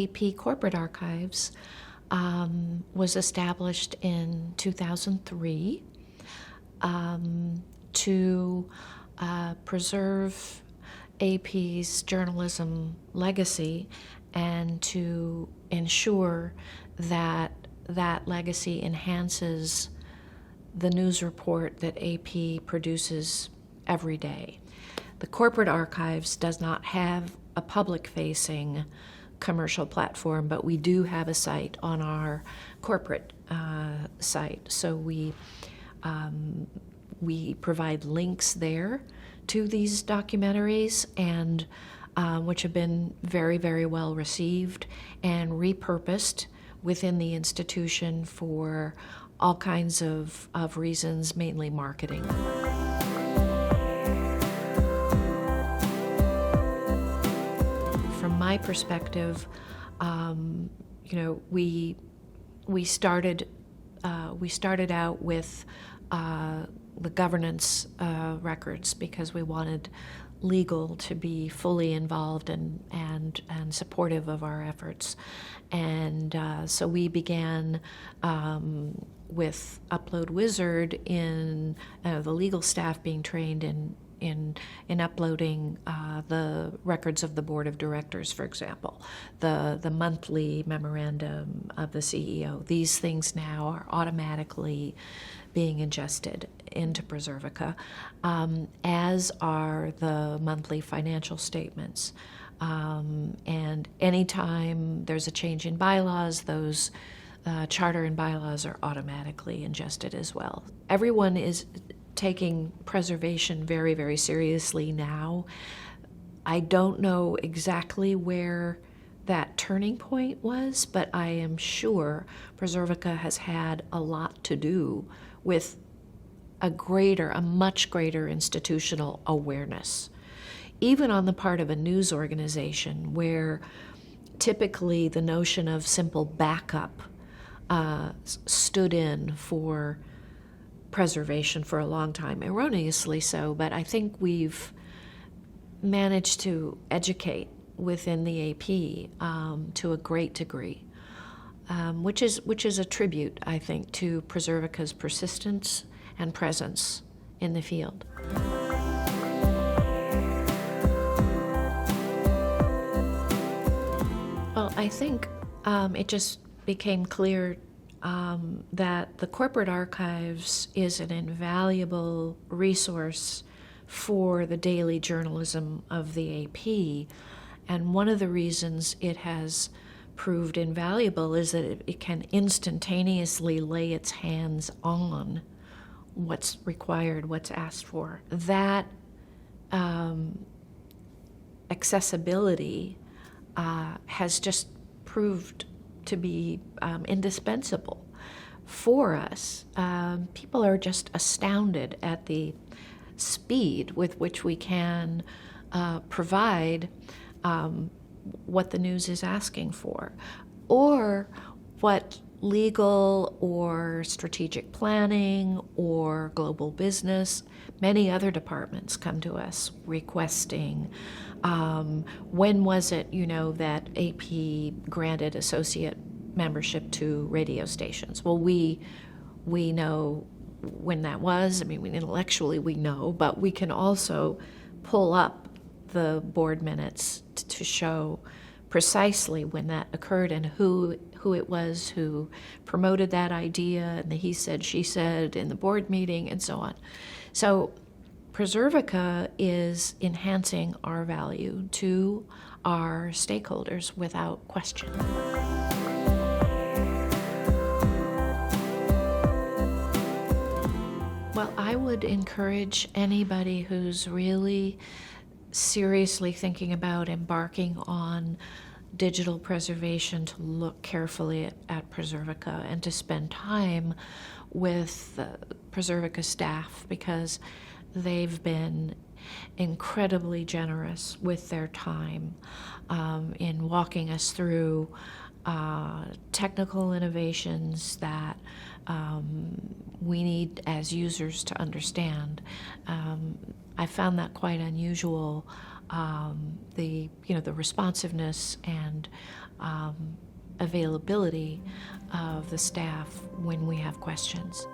AP Corporate Archives was established in 2003 to preserve AP's journalism legacy and to ensure that that legacy enhances the news report that AP produces every day. The corporate archives does not have a public-facing commercial platform, but we do have a site on our corporate site. So we provide links there to these documentaries, and which have been very, very well received and repurposed within the institution for all kinds of reasons, mainly marketing. From my perspective, we started out with the governance records because we wanted legal to be fully involved and supportive of our efforts. And so we began with Upload Wizard in the legal staff being trained in uploading the records of the board of directors, for example, the monthly memorandum of the CEO. These things now are automatically being ingested into Preservica, as are the monthly financial statements. And anytime there's a change in bylaws, those charter and bylaws are automatically ingested as well. Everyone is taking preservation very, very seriously now. I don't know exactly where that turning point was, but I am sure Preservica has had a lot to do with a much greater institutional awareness, even on the part of a news organization where typically the notion of simple backup stood in for preservation for a long time, erroneously so, but I think we've managed to educate within the AP to a great degree, which is a tribute, I think, to Preservica's persistence and presence in the field. Well, I think it just became clear that the corporate archives is an invaluable resource for the daily journalism of the AP. And one of the reasons it has proved invaluable is that it can instantaneously lay its hands on what's required, what's asked for. That accessibility has just proved to be indispensable for us. People are just astounded at the speed with which we can provide what the news is asking for, or what legal or strategic planning or global business, many other departments come to us requesting, when was it, that AP granted associate membership to radio stations? Well, we know when that was. I mean, intellectually we know, but we can also pull up the board minutes to show precisely when that occurred and who it was who promoted that idea and the he said, she said in the board meeting and so on. So Preservica is enhancing our value to our stakeholders without question. Well, I would encourage anybody who's really seriously thinking about embarking on digital preservation to look carefully at Preservica and to spend time with Preservica staff, because they've been incredibly generous with their time in walking us through technical innovations that we need as users to understand. I found that quite unusual, the responsiveness and availability of the staff when we have questions.